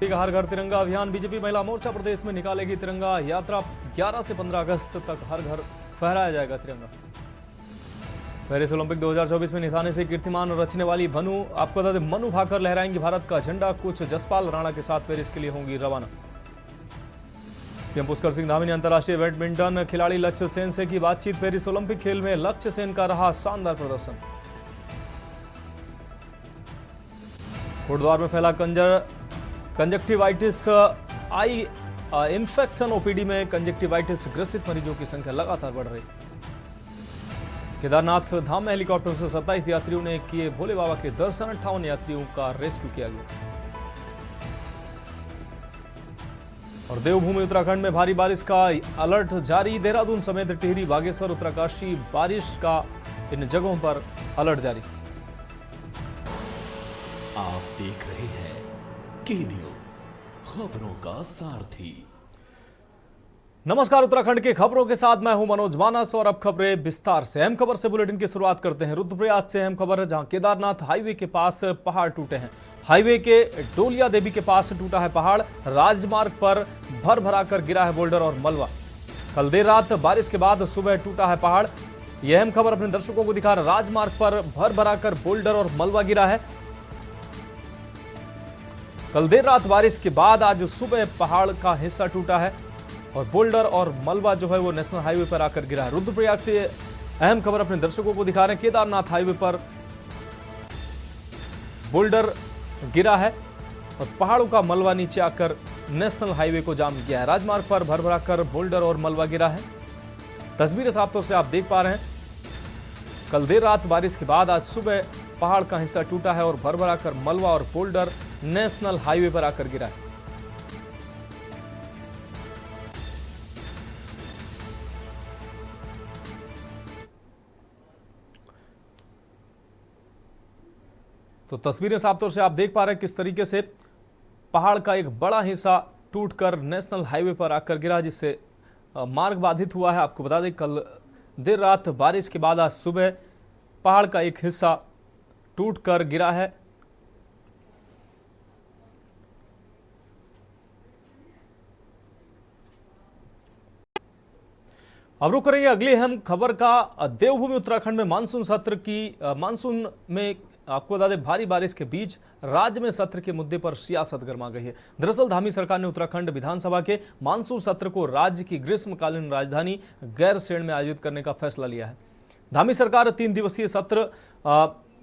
का हर घर तिरंगा अभियान। बीजेपी महिला मोर्चा प्रदेश में निकालेगी तिरंगा यात्रा। 11 से 15 अगस्त तक हर घर फहराया जाएगा तिरंगा। पेरिस ओलंपिक 2024 में निशाने से कीर्तिमान रचने वाली आपको बता दें मनु भाकर लहराएंगी भारत का झंडा। कुछ जसपाल राणा के साथ पेरिस के लिए होंगी रवाना। सीएम पुष्कर सिंह धामी ने अंतर्राष्ट्रीय बैडमिंटन खिलाड़ी लक्ष्य सेन से की बातचीत। पेरिस ओलंपिक खेल में लक्ष्य सेन का रहा शानदार प्रदर्शन। कोटद्वार में फैला कंजक्टिवाइटिस आई इंफेक्शन। ओपीडी में कंजक्टिवाइटिस ग्रसित मरीजों की संख्या लगातार बढ़ रही। केदारनाथ धाम में हेलीकॉप्टर से 27 यात्रियों ने किए भोले बाबा के दर्शन। 58 यात्रियों का रेस्क्यू किया गया। और देवभूमि उत्तराखंड में भारी बारिश का अलर्ट जारी। देहरादून समेत टिहरी, बागेश्वर, उत्तरकाशी बारिश का इन जगहों पर अलर्ट जारी। आप देख रहे हैं के न्यूज, खबरों का सारथी। नमस्कार, उत्तराखंड की खबरों के साथ मैं हूं मनोज मानस और अब खबरें विस्तार से। अहम खबर से बुलेटिन की शुरुआत करते हैं। रुद्रप्रयाग से अहम खबर है, जहां केदारनाथ हाईवे के पास पहाड़ टूटे हैं। हाईवे के डोलिया देवी के पास टूटा है पहाड़। राजमार्ग पर भर भरा कर गिरा है बोल्डर और मलबा। कल देर रात बारिश के बाद सुबह टूटा है पहाड़। यह अहम खबर अपने दर्शकों को दिखा रहा। राजमार्ग पर भर भरा कर बोल्डर और मलबा गिरा है। कल देर रात बारिश के बाद आज सुबह पहाड़ का हिस्सा टूटा है और बोल्डर और मलबा जो है वो नेशनल हाईवे पर आकर गिरा है। रुद्रप्रयाग से अहम खबर अपने दर्शकों को दिखा रहे हैं। केदारनाथ हाईवे पर बोल्डर गिरा है और पहाड़ों का मलबा नीचे आकर नेशनल हाईवे को जाम किया है। राजमार्ग पर भर भरा कर बोल्डर और मलबा गिरा है। तस्वीरें साफ तौर से आप देख पा रहे हैं। कल देर रात बारिश के बाद आज सुबह पहाड़ का हिस्सा टूटा है और भर भरा कर मलबा और बोल्डर नेशनल हाईवे पर आकर गिरा है। तो तस्वीरें साफ तौर से आप देख पा रहे हैं किस तरीके से पहाड़ का एक बड़ा हिस्सा टूटकर नेशनल हाईवे पर आकर गिरा, जिससे मार्ग बाधित हुआ है। आपको बता दें कल देर रात बारिश के बाद आज सुबह पहाड़ का एक हिस्सा टूटकर गिरा है। अब रुक करेंगे अगली अहम खबर का। देवभूमि उत्तराखंड में मानसून में आपको बता दें भारी बारिश के बीच राज्य में सत्र के मुद्दे पर सियासत गर्मा गई है। दरअसल धामी सरकार ने उत्तराखंड विधानसभा के मानसून सत्र को राज्य की ग्रीष्मकालीन राजधानी गैरसैंण में आयोजित करने का फैसला लिया है। धामी सरकार 3 दिवसीय सत्र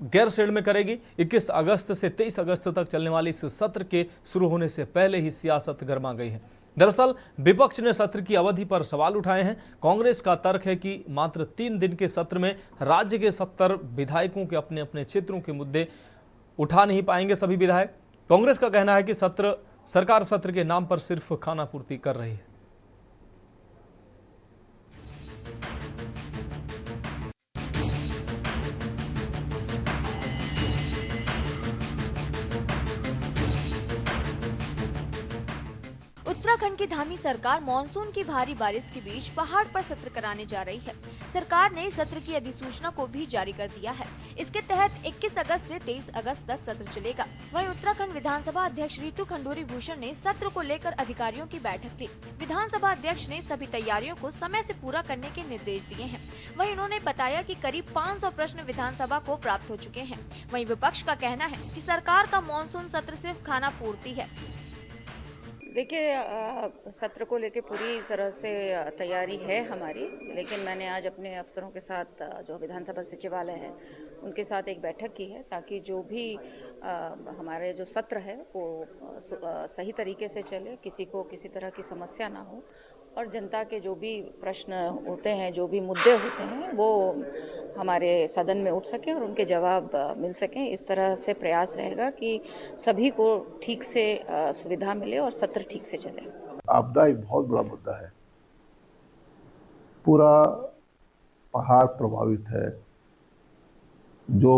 गैरसैंण में करेगी। 21 अगस्त से 23 अगस्त तक चलने वाले इस सत्र के शुरू होने से पहले ही सियासत गर्मा गई है। दरअसल विपक्ष ने सत्र की अवधि पर सवाल उठाए हैं। कांग्रेस का तर्क है कि मात्र 3 दिन के सत्र में राज्य के 70 विधायकों के अपने अपने क्षेत्रों के मुद्दे उठा नहीं पाएंगे सभी विधायक। कांग्रेस का कहना है कि सरकार सत्र के नाम पर सिर्फ खानापूर्ति कर रही है। उत्तराखंड की धामी सरकार मानसून की भारी बारिश के बीच पहाड़ पर सत्र कराने जा रही है। सरकार ने सत्र की अधिसूचना को भी जारी कर दिया है। इसके तहत 21 अगस्त से 23 अगस्त तक सत्र चलेगा। वहीं उत्तराखंड विधानसभा अध्यक्ष रितु खंडूरी भूषण ने सत्र को लेकर अधिकारियों की बैठक ली। विधानसभा अध्यक्ष ने सभी तैयारियों को समय से पूरा करने के निर्देश दिए हैं। वहीं उन्होंने बताया कि करीब 500 प्रश्न विधानसभा को प्राप्त हो चुके हैं। वहीं विपक्ष का कहना है कि सरकार का मानसून सत्र सिर्फ खाना पूर्ति है। देखिए, सत्र को लेके पूरी तरह से तैयारी है हमारी, लेकिन मैंने आज अपने अफसरों के साथ जो विधानसभा सचिवालय है उनके साथ एक बैठक की है, ताकि जो भी हमारे जो सत्र है वो सही तरीके से चले, किसी को किसी तरह की समस्या ना हो और जनता के जो भी प्रश्न होते हैं, जो भी मुद्दे होते हैं, वो हमारे सदन में उठ सकें और उनके जवाब मिल सकें। इस तरह से प्रयास रहेगा कि सभी को ठीक से सुविधा मिले और सत्र ठीक से चले। आपदा एक बहुत बड़ा मुद्दा है। पूरा पहाड़ प्रभावित है। जो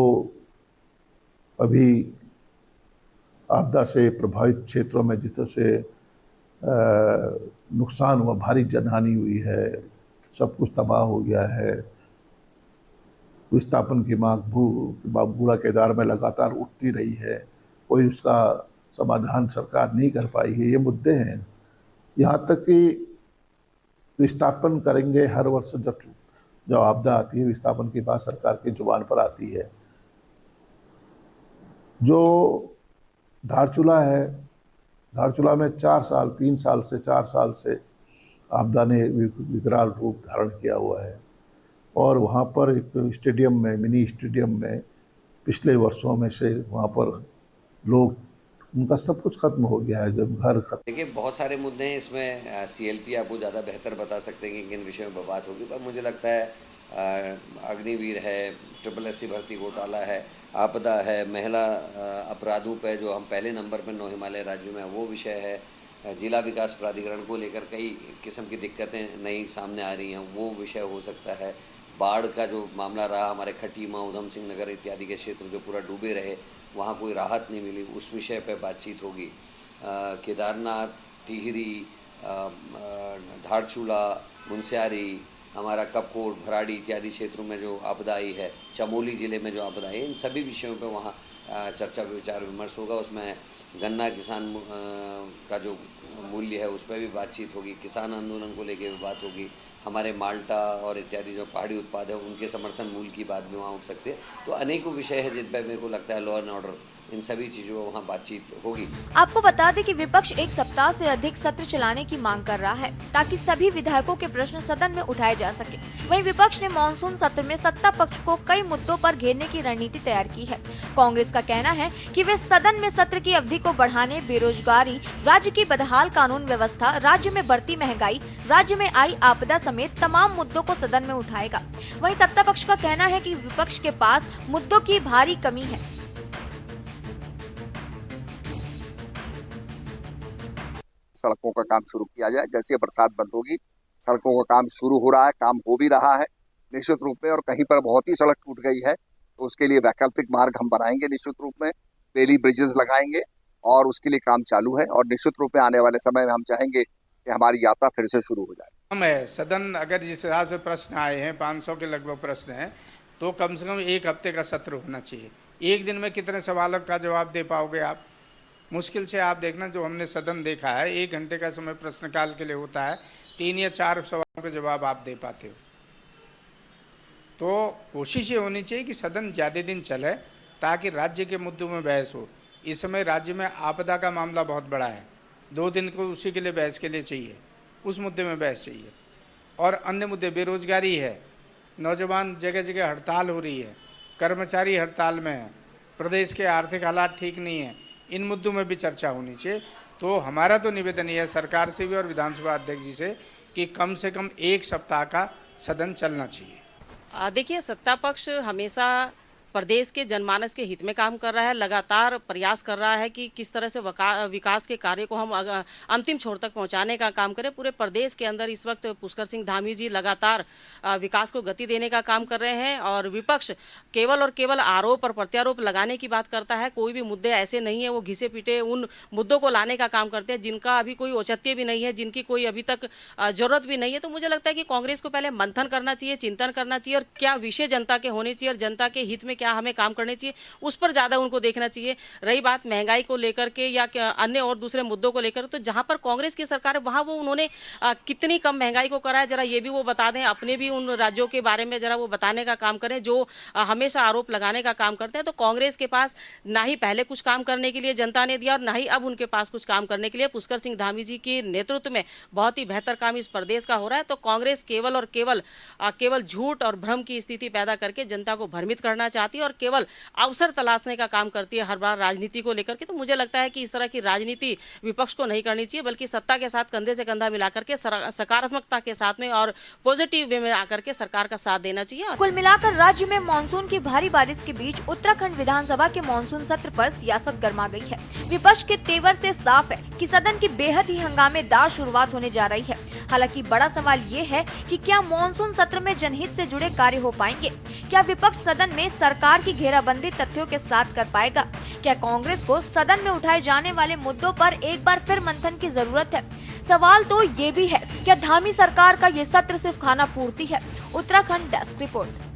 अभी आपदा से प्रभावित क्षेत्रों में जिस तरह से नुकसान हुआ, भारी जनहानि हुई है, सब कुछ तबाह हो गया है। विस्थापन की मांग बूढ़ा केदार में लगातार उठती रही है, कोई उसका समाधान सरकार नहीं कर पाई है, ये मुद्दे हैं। यहाँ तक कि विस्थापन करेंगे हर वर्ष, जब आपदा आती है विस्थापन की बात सरकार की जुबान पर आती है। जो धारचूला है, धारचूला में 3 साल से 4 साल से आपदा ने विकराल रूप धारण किया हुआ है और वहाँ पर एक स्टेडियम में, मिनी स्टेडियम में पिछले वर्षों में से वहाँ पर लोग, उनका सब कुछ खत्म हो गया है। जब घर खत्म, देखिए बहुत सारे मुद्दे हैं इसमें, सीएलपी आपको ज़्यादा बेहतर बता सकते हैं कि किन विषयों में बात होगी, पर मुझे लगता है अग्निवीर है, SSSC भर्ती घोटाला है, आपदा है, महिला अपराधों पे जो हम पहले नंबर पर 9 हिमालय राज्यों में, वो विषय है, जिला विकास प्राधिकरण को लेकर कई किस्म की दिक्कतें नई सामने आ रही हैं, वो विषय हो सकता है। बाढ़ का जो मामला रहा, हमारे खटीमा, उधम सिंह नगर इत्यादि के क्षेत्र जो पूरा डूबे रहे, वहाँ कोई राहत नहीं मिली, उस विषय पर बातचीत होगी। केदारनाथ, टिहरी, धारचूला, मुनस्यारी, हमारा कपकोट, भराड़ी इत्यादि क्षेत्रों में जो आपदा आई है, चमोली ज़िले में जो आपदा आई है, इन सभी विषयों पे वहाँ चर्चा विचार विमर्श होगा। उसमें गन्ना किसान का जो मूल्य है उस पर भी बातचीत होगी, किसान आंदोलन को लेके भी बात होगी, हमारे माल्टा और इत्यादि जो पहाड़ी उत्पाद है उनके समर्थन मूल्य की बात भी वहाँ उठ सकती है। तो अनेकों विषय है जिन पर मेरे को लगता है लॉ एंड ऑर्डर, इन सभी चीज़ों पर वहाँ बातचीत होगी। आपको बता दें कि विपक्ष 1 सप्ताह से अधिक सत्र चलाने की मांग कर रहा है ताकि सभी विधायकों के प्रश्न सदन में उठाए जा सके। वहीं विपक्ष ने मानसून सत्र में सत्ता पक्ष को कई मुद्दों पर घेरने की रणनीति तैयार की है। कांग्रेस का कहना है कि वे सदन में सत्र की अवधि को बढ़ाने, बेरोजगारी, राज्य की बदहाल कानून व्यवस्था, राज्य में बढ़ती महंगाई, राज्य में आई आपदा समेत तमाम मुद्दों को सदन में उठाएगा। वहीं सत्ता पक्ष का कहना है कि विपक्ष के पास मुद्दों की भारी कमी है। सड़कों का काम शुरू किया जाए, जैसे बरसात बंद होगी सड़कों का काम शुरू हो रहा है, काम हो भी रहा है निश्चित रूप में, और कहीं पर बहुत ही सड़क टूट गई है तो उसके लिए वैकल्पिक मार्ग हम बनाएंगे निश्चित रूप में, बेली ब्रिजेस लगाएंगे और उसके लिए काम चालू है। और निश्चित रूप में आने वाले समय में हम चाहेंगे कि हमारी यात्रा फिर से शुरू हो जाए। हम है सदन, अगर जिस हिसाब से प्रश्न आए हैं 500 के लगभग प्रश्न हैं, तो कम से कम 1 हफ्ते का सत्र होना चाहिए। एक दिन में कितने सवालों का जवाब दे पाओगे आप? मुश्किल से आप देखना, जो हमने सदन देखा है 1 घंटे का समय प्रश्नकाल के लिए होता है, 3 या 4 सवालों के जवाब आप दे पाते हो। तो कोशिश ये होनी चाहिए कि सदन ज़्यादा दिन चले ताकि राज्य के मुद्दों में बहस हो। इस समय राज्य में आपदा का मामला बहुत बड़ा है, 2 दिन को उसी के लिए बहस के लिए चाहिए, उस मुद्दे में बहस चाहिए। और अन्य मुद्दे, बेरोजगारी है, नौजवान जगह जगह हड़ताल हो रही है, कर्मचारी हड़ताल में है, प्रदेश के आर्थिक हालात ठीक नहीं है, इन मुद्दों में भी चर्चा होनी चाहिए। तो हमारा तो निवेदन ये है सरकार से भी और विधानसभा अध्यक्ष जी से कि कम से कम 1 सप्ताह का सदन चलना चाहिए। देखिए, सत्ता पक्ष हमेशा प्रदेश के जनमानस के हित में काम कर रहा है, लगातार प्रयास कर रहा है कि किस तरह से विकास के कार्य को हम अंतिम छोर तक पहुंचाने का काम करें। पूरे प्रदेश के अंदर इस वक्त पुष्कर सिंह धामी जी लगातार विकास को गति देने का काम कर रहे हैं और विपक्ष केवल और केवल आरोप और प्रत्यारोप लगाने की बात करता है। कोई भी मुद्दे ऐसे नहीं है, वो घिसे पीटे उन मुद्दों को लाने का काम करते हैं जिनका अभी कोई औचित्य भी नहीं है, जिनकी कोई अभी तक जरूरत भी नहीं है। तो मुझे लगता है कि कांग्रेस को पहले मंथन करना चाहिए, चिंतन करना चाहिए और क्या विषय जनता के होने चाहिए और जनता के हित में क्या हमें काम करने चाहिए, उस पर ज़्यादा उनको देखना चाहिए। रही बात महंगाई को लेकर के या अन्य और दूसरे मुद्दों को लेकर, तो जहां पर कांग्रेस की सरकार है वहां वो उन्होंने कितनी कम महंगाई को करा है, जरा ये भी वो बता दें। अपने भी उन राज्यों के बारे में जरा वो बताने का काम करें जो हमेशा आरोप लगाने का काम करते हैं। तो कांग्रेस के पास ना ही पहले कुछ काम करने के लिए जनता ने दिया और ना ही अब उनके पास कुछ काम करने के लिए पुष्कर सिंह धामी जी के नेतृत्व में बहुत ही बेहतर काम इस प्रदेश का हो रहा है। तो कांग्रेस केवल और केवल झूठ और भ्रम की स्थिति पैदा करके जनता को भ्रमित करना चाहती है और केवल अवसर तलाशने का काम करती है हर बार राजनीति को लेकर के। तो मुझे लगता है कि इस तरह की राजनीति विपक्ष को नहीं करनी चाहिए, बल्कि सत्ता के साथ कंधे से कंधा मिलाकर के सकारात्मकता के साथ में और पॉजिटिव वे में आकर के सरकार का साथ देना चाहिए। कुल मिलाकर राज्य में मानसून की भारी बारिश के बीच उत्तराखंड विधानसभा के मानसून सत्र पर सियासत गर्मा गई है। विपक्ष के तेवर से साफ है कि सदन की बेहद ही हंगामेदार शुरुआत होने जा रही है। हालांकि बड़ा सवाल ये है कि क्या मानसून सत्र में जनहित से जुड़े कार्य हो पाएंगे? क्या विपक्ष सदन में सरकार की घेराबंदी तथ्यों के साथ कर पाएगा? क्या कांग्रेस को सदन में उठाए जाने वाले मुद्दों पर एक बार फिर मंथन की जरूरत है? सवाल तो ये भी है, क्या धामी सरकार का ये सत्र सिर्फ खाना पूर्ति है? Uttarakhand desk report.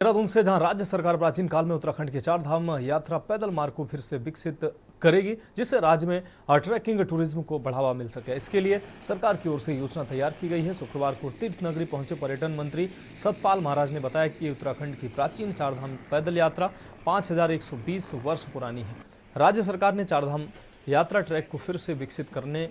देहरादून से जहां राज्य सरकार प्राचीन काल में उत्तराखंड के चार धाम यात्रा पैदल मार्ग को फिर से विकसित करेगी, जिससे राज्य में ट्रैकिंग टूरिज्म को बढ़ावा मिल सके। इसके लिए सरकार की ओर से योजना तैयार की गई है। शुक्रवार को तीर्थ नगरी पहुंचे पर्यटन मंत्री सतपाल महाराज ने बताया कि उत्तराखंड की प्राचीन चारधाम पैदल यात्रा 5120 वर्ष पुरानी है। राज्य सरकार ने चारधाम यात्रा ट्रैक को फिर से विकसित करने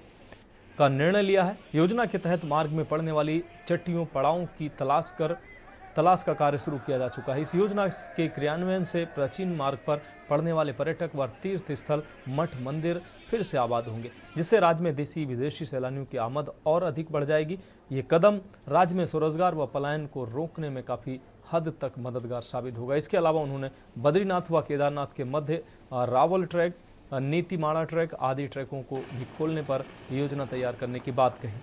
का निर्णय लिया है। योजना के तहत मार्ग में पड़ने वाली चट्टियों पड़ावों की तलाश का कार्य शुरू किया जा चुका है। इस योजना के क्रियान्वयन से प्राचीन मार्ग पर पड़ने वाले पर्यटक व तीर्थ स्थल, मठ, मंदिर फिर से आबाद होंगे, जिससे राज्य में देशी विदेशी सैलानियों की आमद और अधिक बढ़ जाएगी। ये कदम राज्य में स्वरोजगार व पलायन को रोकने में काफी हद तक मददगार साबित होगा। इसके अलावा उन्होंने बद्रीनाथ व केदारनाथ के मध्य रावल ट्रैक, नीतिमाड़ा ट्रैक आदि ट्रैकों को भी खोलने पर योजना तैयार करने की बात कही।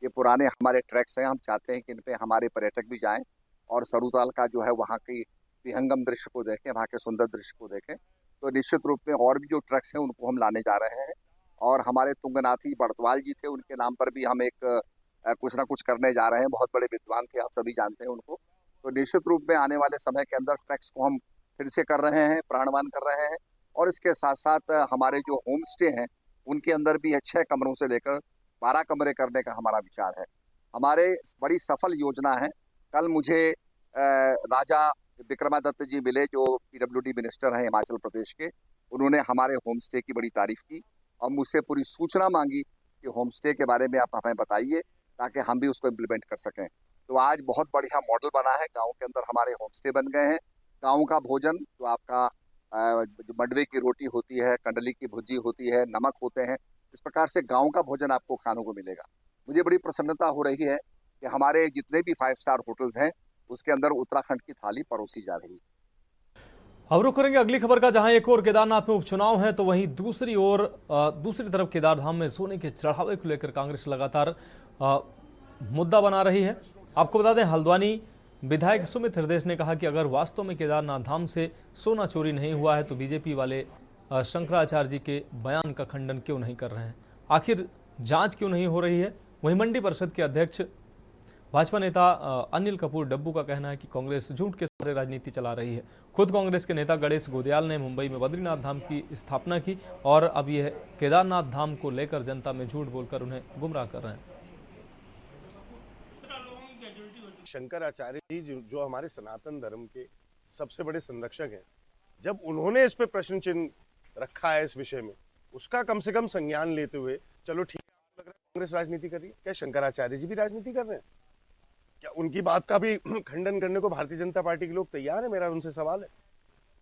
ये पुराने हमारे ट्रैक्स हैं, हम चाहते हैं कि इन पे हमारे पर्यटक भी जाएं और सरुताल का जो है वहाँ की विहंगम दृश्य को देखें, वहाँ के सुंदर दृश्य को देखें। तो निश्चित रूप में और भी जो ट्रैक्स हैं उनको हम लाने जा रहे हैं। और हमारे तुंगनाथी बड़तवाल जी थे, उनके नाम पर भी हम एक कुछ ना कुछ करने जा रहे हैं। बहुत बड़े विद्वान थे, आप सभी जानते हैं उनको। तो निश्चित रूप में आने वाले समय के अंदर ट्रैक्स को हम फिर से कर रहे हैं, प्राणवान कर रहे हैं। और इसके साथ साथ हमारे जो होम स्टे हैं उनके अंदर भी 6 कमरों से लेकर 12 कमरे करने का हमारा विचार है। हमारे बड़ी सफल योजना है। कल मुझे राजा विक्रमादित्य जी मिले, जो PWD मिनिस्टर हैं हिमाचल प्रदेश के। उन्होंने हमारे होम स्टे की बड़ी तारीफ की और मुझसे पूरी सूचना मांगी कि होम स्टे के बारे में आप हमें बताइए ताकि हम भी उसको इम्प्लीमेंट कर सकें। तो आज बहुत बढ़िया मॉडल बना है। गाँव के अंदर हमारे होम स्टे बन गए हैं। गाँव का भोजन, जो आपका जो मंडवे की रोटी होती है, कंडली की भुजी होती है, नमक होते हैं, इस प्रकार से गांव का भोजन आपको खाने को मिलेगा। मुझे बड़ी प्रसन्नता हो रही है कि हमारे जितने भी 5 स्टार होटल्स हैं उसके अंदर उत्तराखंड की थाली परोसी जा रही है। अब रुक करेंगे अगली खबर का, जहां एक और केदारनाथ में उपचुनाव है तो वहीं दूसरी तरफ केदारधाम में सोने के चढ़ावे को लेकर कांग्रेस लगातार मुद्दा बना रही है। आपको बता दें, हल्द्वानी विधायक सुमित हृदय ने कहा कि अगर वास्तव में केदारनाथ धाम से सोना चोरी नहीं हुआ है तो बीजेपी वाले शंकराचार्य जी के बयान का खंडन क्यों नहीं कर रहे हैं, आखिर जांच क्यों नहीं हो रही है। वहीं मंडी परिषद के अध्यक्ष भाजपा नेता अनिल कपूर डब्बू का कहना है कि कांग्रेस झूठ के सहारे राजनीति चला रही है। खुद कांग्रेस के नेता गणेश गोदयाल ने मुंबई में बद्रीनाथ धाम की स्थापना की और अब यह केदारनाथ धाम को लेकर जनता में झूठ बोलकर उन्हें गुमराह कर रहे हैं। शंकराचार्य जी जो हमारे सनातन धर्म के सबसे बड़े संरक्षक हैं, जब उन्होंने इस पे प्रश्न चिन्ह रखा है इस विषय में, उसका कम से कम संज्ञान लेते हुए, चलो ठीक है, लग रहा है कांग्रेस राजनीति कर रही है, क्या शंकराचार्य जी भी राजनीति कर रहे हैं? क्या उनकी बात का भी खंडन करने को भारतीय जनता पार्टी के लोग तैयार है? मेरा उनसे सवाल है।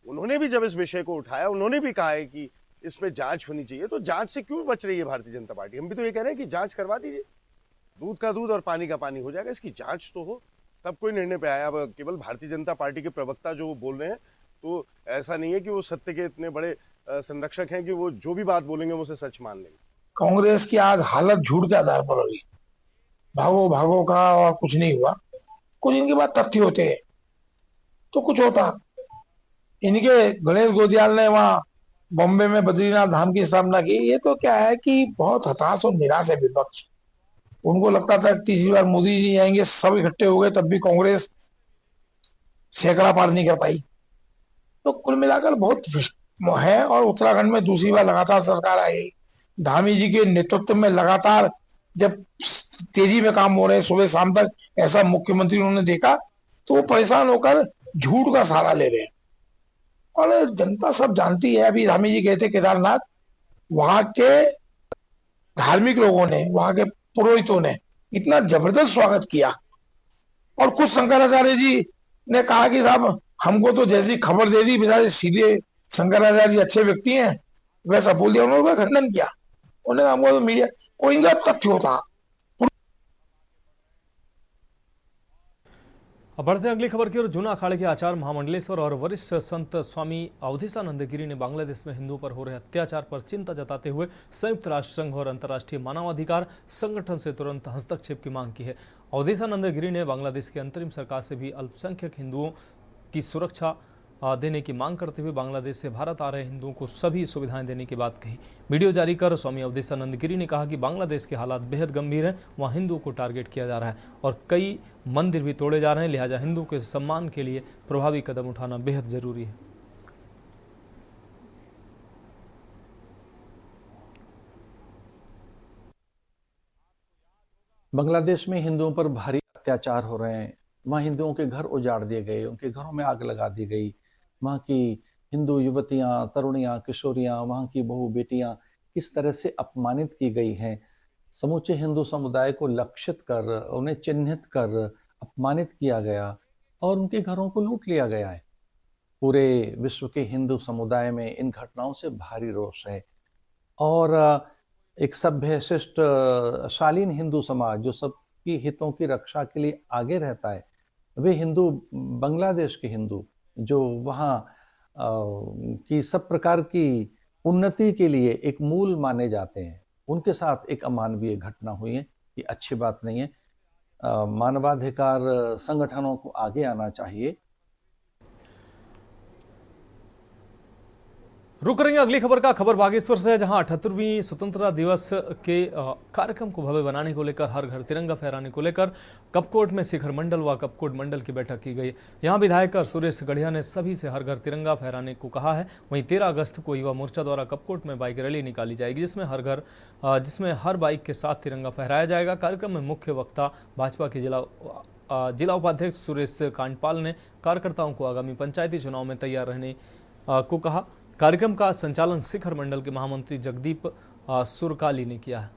उन्होंने भी जब इस विषय को उठाया, उन्होंने भी कहा है कि इसमें जांच होनी चाहिए, तो जांच से क्यों बच रही है भारतीय जनता पार्टी? हम भी तो ये कह रहे हैं कि जांच करवा दीजिए, दूध का दूध और पानी का पानी हो जाएगा, इसकी जांच तो हो, तब कोई निर्णय पे आया। अब केवल भारतीय जनता पार्टी के प्रवक्ता जो बोल रहे हैं, तो ऐसा नहीं है कि वो सत्य के इतने बड़े संरक्षक हैं कि वो जो भी बात बोलेंगे वो उसे सच मान लेंगे। कांग्रेस की आज हालत झूठ के आधार पर हो रही, भागो भागो का और कुछ नहीं हुआ, कुछ इनके बाद तथ्य होते हैं तो कुछ होता। इनके गणेश गोदयाल ने वहां बॉम्बे में बद्रीनाथ धाम की स्थापना की, ये तो क्या है कि बहुत हताश और निराश है विपक्ष। उनको लगता था तीसरी बार मोदी जी आएंगे, सब इकट्ठे हो गए, तब भी कांग्रेस सैकड़ा पार नहीं कर पाई। तो कुल मिलाकर बहुत है। और उत्तराखंड में दूसरी बार लगातार सरकार आई, धामी जी के नेतृत्व में लगातार जब तेजी में काम हो रहे सुबह शाम तक, ऐसा मुख्यमंत्री उन्होंने देखा तो वो परेशान होकर झूठ का सहारा ले रहे हैं। और जनता सब जानती है, अभी धामी जी गए थे केदारनाथ, वहां के धार्मिक लोगों ने, वहां के पुरोहितों ने इतना जबरदस्त स्वागत किया। और कुछ शंकराचार्य जी ने कहा कि साहब हमको तो जैसी खबर दे दी, बेचारे सीधे शंकराचार्य जी अच्छे व्यक्ति हैं, वैसा बोल दिया। उन्होंने खंडन किया, उन्होंने हमको तो मीडिया कोई इनका तथ्य होता। अब बढ़ते हैं अगली खबर की ओर। जूना अखाड़े के आचार्य महामंडलेश्वर और वरिष्ठ संत स्वामी अवधेशानंद गिरी ने बांग्लादेश में हिंदुओं पर हो रहे अत्याचार पर चिंता जताते हुए संयुक्त राष्ट्र संघ और अंतर्राष्ट्रीय मानवाधिकार संगठन से तुरंत हस्तक्षेप की मांग की है। अवधेशानंद गिरी ने बांग्लादेश की अंतरिम सरकार से भी अल्पसंख्यक हिंदुओं की सुरक्षा देने की मांग करते हुए बांग्लादेश से भारत आ रहे हिंदुओं को सभी सुविधाएं देने की बात कही। वीडियो जारी कर स्वामी अवधेशानंद गिरी ने कहा कि बांग्लादेश के हालात बेहद गंभीर हैं, वहाँ हिंदुओं को टारगेट किया जा रहा है और कई मंदिर भी तोड़े जा रहे हैं, लिहाजा हिंदुओं के सम्मान के लिए प्रभावी कदम उठाना बेहद जरूरी है। बांग्लादेश में हिंदुओं पर भारी अत्याचार हो रहे हैं। वहाँ हिंदुओं के घर उजाड़ दिए गए, उनके घरों में आग लगा दी गई। वहाँ की हिंदू युवतियां, तरुणियां, किशोरियां, वहाँ की बहू बेटियां किस तरह से अपमानित की गई हैं। समूचे हिंदू समुदाय को लक्षित कर, उन्हें चिन्हित कर अपमानित किया गया और उनके घरों को लूट लिया गया है। पूरे विश्व के हिंदू समुदाय में इन घटनाओं से भारी रोष है और एक सभ्य शिष्ट शालीन हिंदू समाज जो सबकी हितों की रक्षा के लिए आगे रहता है, वे हिंदू, बांग्लादेश के हिंदू जो वहाँ की सब प्रकार की उन्नति के लिए एक मूल माने जाते हैं, उनके साथ एक अमानवीय घटना हुई है। ये अच्छी बात नहीं है। मानवाधिकार संगठनों को आगे आना चाहिए। रुक करेंगे अगली खबर का। खबर बागेश्वर से है, जहां 78वीं स्वतंत्रता दिवस के कार्यक्रम को भव्य बनाने को लेकर, हर घर तिरंगा फहराने को लेकर कपकोट में शिखर मंडल व कपकोट मंडल की बैठक की गई। यहां विधायक सुरेश गढ़िया ने सभी से हर घर तिरंगा फहराने को कहा है। वहीं 13 अगस्त को युवा मोर्चा द्वारा कपकोट में बाइक रैली निकाली जाएगी, जिसमें हर बाइक के साथ तिरंगा फहराया जाएगा। कार्यक्रम में मुख्य वक्ता भाजपा के जिला उपाध्यक्ष सुरेश कांडपाल ने कार्यकर्ताओं को आगामी पंचायती चुनाव में तैयार रहने को कहा। कार्यक्रम का संचालन शिखर मंडल के महामंत्री जगदीप सुरकाली ने किया है।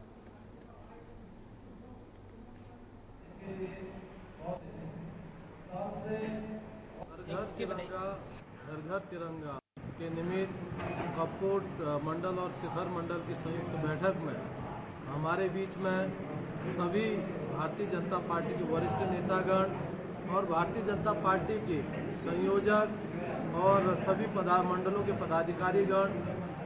घर घर तिरंगा के निमित्त कपकोट मंडल और शिखर मंडल की संयुक्त बैठक में हमारे बीच में सभी भारतीय जनता पार्टी के वरिष्ठ नेतागण और भारतीय जनता पार्टी के संयोजक और सभी मंडलों के पदाधिकारीगण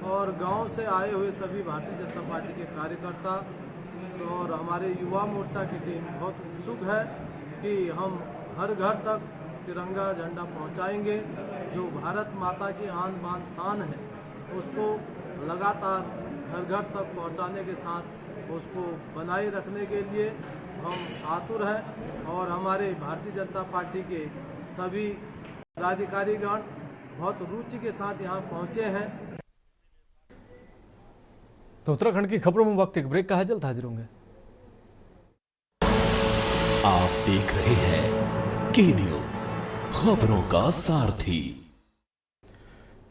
और गांव से आए हुए सभी भारतीय जनता पार्टी के कार्यकर्ता और हमारे युवा मोर्चा की टीम बहुत उत्सुक है कि हम हर घर तक तिरंगा झंडा पहुंचाएंगे। जो भारत माता की आन बान शान है, उसको लगातार घर घर तक पहुंचाने के साथ उसको बनाए रखने के लिए हम आतुर हैं और हमारे भारतीय जनता पार्टी के सभी पदाधिकारीगण बहुत रुचि के साथ यहाँ पहुंचे हैं। तो उत्तराखंड की खबरों में वक्त एक ब्रेक का है, जल्द हाजिर होंगे। आप देख रहे हैं के न्यूज, खबरों का सारथी।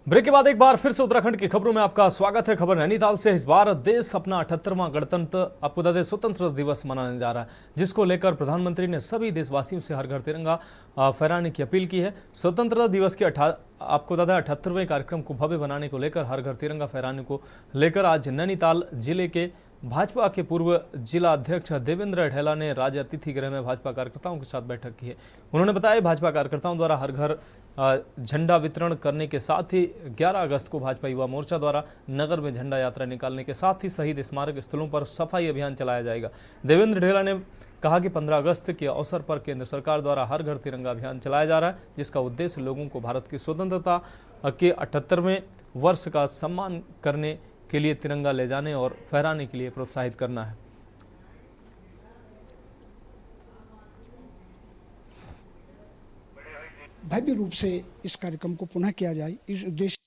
ब्रेक के बाद एक बार फिर से उत्तराखंड की खबरों में आपका स्वागत है। खबर नैनीताल से। इस बार देश अपना 78वां गणतंत्र, आपको बता दें स्वतंत्रता दिवस मनाने जा रहा है, जिसको लेकर प्रधानमंत्री ने सभी देशवासियों से हर घर तिरंगा फहराने की अपील की है। स्वतंत्रता दिवस के आपको बता दें 78वें कार्यक्रम को भव्य बनाने को लेकर, हर घर तिरंगा फहराने को लेकर आज नैनीताल जिले के भाजपा के पूर्व जिला अध्यक्ष देवेंद्र ढेला ने राज्य अतिथि गृह में भाजपा कार्यकर्ताओं के साथ बैठक की है। उन्होंने बताया भाजपा कार्यकर्ताओं द्वारा हर घर झंडा वितरण करने के साथ ही 11 अगस्त को भाजपा युवा मोर्चा द्वारा नगर में झंडा यात्रा निकालने के साथ ही शहीद स्मारक स्थलों पर सफाई अभियान चलाया जाएगा। देवेंद्र ढेला ने कहा कि 15 अगस्त के अवसर पर केंद्र सरकार द्वारा हर घर तिरंगा अभियान चलाया जा रहा है, जिसका उद्देश्य लोगों को भारत की स्वतंत्रता के 78वें वर्ष का सम्मान करने के लिए तिरंगा ले जाने और फहराने के लिए प्रोत्साहित करना है। भव्य रूप से इस कार्यक्रम को पुनः किया जाए, इस उद्देश्य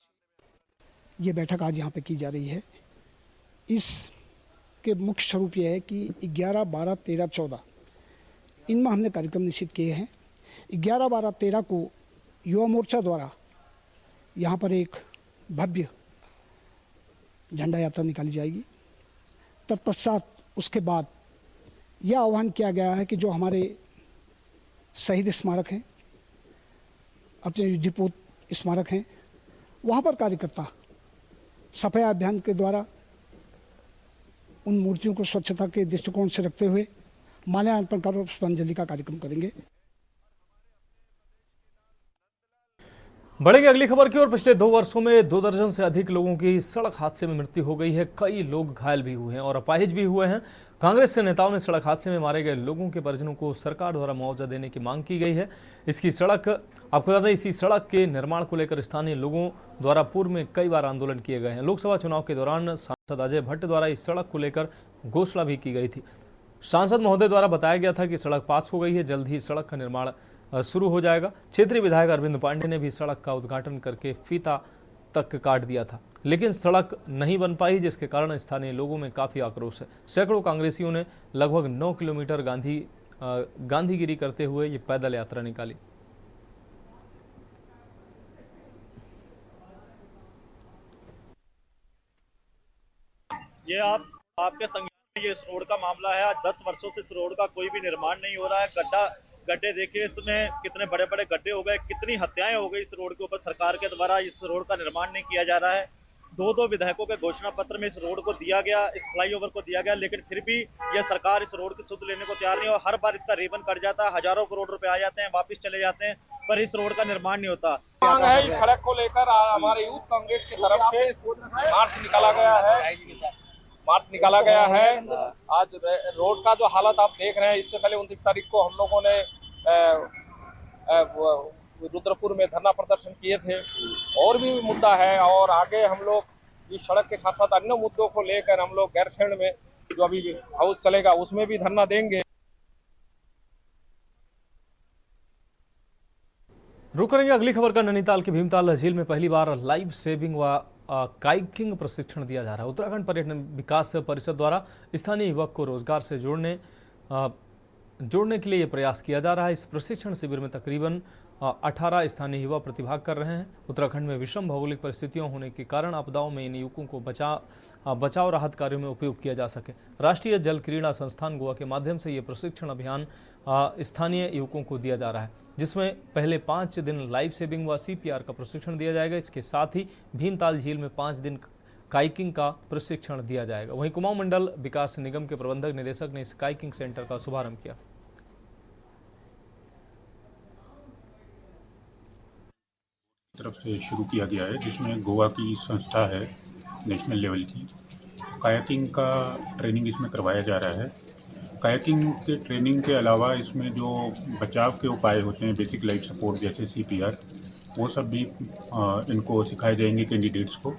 ये बैठक आज यहाँ पे की जा रही है। इसके मुख्य स्वरूप ये है कि 11, 12, 13, 14 इनमें हमने कार्यक्रम निश्चित किए हैं। 11, 12, 13 को युवा मोर्चा द्वारा यहाँ पर एक भव्य झंडा यात्रा निकाली जाएगी। तत्पश्चात उसके बाद यह आह्वान किया गया है कि जो हमारे शहीद स्मारक हैं, अपने युद्धपोत स्मारक हैं, वहाँ पर कार्यकर्ता सफाई अभियान के द्वारा उन मूर्तियों को स्वच्छता के दृष्टिकोण से रखते हुए माल्यार्पण कर पुष्पांजलि का कार्यक्रम करेंगे। बढ़ेंगे अगली खबर की ओर। पिछले 2 वर्षों में 2 दर्जन से अधिक लोगों की सड़क हादसे में मृत्यु हो गई है। कई लोग घायल भी हुए हैं और अपाहिज भी हुए हैं। कांग्रेस के नेताओं ने सड़क हादसे में मारे गए लोगों के परिजनों को सरकार द्वारा मुआवजा देने की मांग की गई है। आपको बता दें, इसी सड़क के निर्माण को लेकर स्थानीय लोगों द्वारा पूर्व में कई बार आंदोलन किए गए हैं। लोकसभा चुनाव के दौरान सांसद अजय भट्ट द्वारा इस सड़क को लेकर घोषणा भी की गई थी। सांसद महोदय द्वारा बताया गया था कि सड़क पास हो गई है, जल्द ही सड़क का निर्माण शुरू हो जाएगा। क्षेत्रीय विधायक अरविंद पांडे ने भी सड़क का उद्घाटन करके फीता तक काट दिया था, लेकिन सड़क नहीं बन पाई, जिसके कारण स्थानीय लोगों में काफी आक्रोश है। सैकड़ों कांग्रेसियों ने लगभग 9 किलोमीटर गांधीगिरी करते हुए ये पैदल यात्रा निकाली। ये आपके संज्ञान में ये इस रोड का मामला है। आज 10 वर्षों से इस रोड का कोई भी निर्माण नहीं हो रहा है। गड्ढे देखिए, इसमें कितने बड़े बड़े गड्ढे हो गए, कितनी हत्याएं हो गई इस रोड के ऊपर। सरकार के द्वारा इस रोड का निर्माण नहीं किया जा रहा है। 2 विधायकों के घोषणा पत्र में इस रोड को दिया गया, इस फ्लाईओवर को दिया गया, लेकिन फिर भी यह सरकार इस रोड की सुध लेने को तैयार नहीं है। और हर बार इसका रिबन कट जाता है, हजारों करोड़ रुपए आ जाते हैं, वापिस चले जाते हैं, पर इस रोड का निर्माण नहीं होता। मांग है इस सड़क को लेकर हमारे यूथ कांग्रेस की तरफ से मार्च निकाला गया है। आज रोड का जो हालत आप देख रहे हैं, इससे पहले 29 तारीख को हम लोगों ने रुद्रपुर में धरना प्रदर्शन किए थे। और भी मुद्दा है और आगे हम लोग इस सड़क के साथ साथ अन्य मुद्दों को लेकर हम लोग गैरसैंण में जो अभी हाउस चलेगा उसमें भी धरना देंगे। रुक करेंगे अगली खबर का। नैनीताल के भीमताल झील में पहली बार लाइव सेविंग व काइकिंग प्रशिक्षण दिया जा रहा है। उत्तराखंड पर्यटन विकास परिषद द्वारा स्थानीय युवक को रोजगार से जोड़ने के लिए ये प्रयास किया जा रहा है। इस प्रशिक्षण शिविर में तकरीबन 18 स्थानीय युवा प्रतिभाग कर रहे हैं। उत्तराखंड में विषम भौगोलिक परिस्थितियों होने के कारण आपदाओं में इन युवकों को बचाव राहत कार्यों में उपयोग किया जा सके। राष्ट्रीय जल क्रीड़ा संस्थान गोवा के माध्यम से ये प्रशिक्षण अभियान स्थानीय युवकों को दिया जा रहा है, जिसमें पहले 5 दिन लाइव सेविंग व CPR का प्रशिक्षण दिया जाएगा। इसके साथ ही भीमताल झील में 5 दिन काइकिंग का प्रशिक्षण दिया जाएगा। वहीं कुमाऊं मंडल विकास निगम के प्रबंधक निदेशक ने इस काइकिंग सेंटर का शुभारंभ किया। तरफ से शुरू किया गया है, जिसमें गोवा की संस्था है नेशनल लेवल की। कायाकिंग का ट्रेनिंग इसमें करवाया जा रहा है। कायाकिंग के ट्रेनिंग के अलावा इसमें जो बचाव के उपाय होते हैं, बेसिक लाइफ सपोर्ट जैसे CPR, वो सब भी इनको सिखाए जाएंगे कैंडिडेट्स को।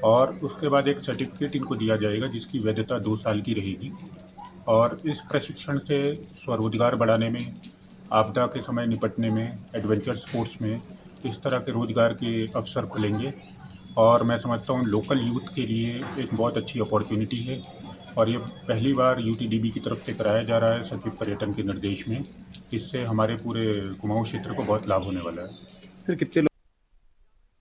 और उसके बाद एक सर्टिफिकेट इनको दिया जाएगा जिसकी वैधता 2 साल की रहेगी। और इस प्रशिक्षण से स्वरोजगार बढ़ाने में, आपदा के समय निपटने में, एडवेंचर स्पोर्ट्स में इस तरह के रोजगार के अवसर खुलेंगे। और मैं समझता हूँ लोकल यूथ के लिए एक बहुत अच्छी अपॉर्चुनिटी है। और ये पहली बार UTDB की तरफ से कराया जा रहा है सचिव पर्यटन के निर्देश में। इससे हमारे पूरे कुमाऊं क्षेत्र को बहुत लाभ होने वाला है। सर, कितने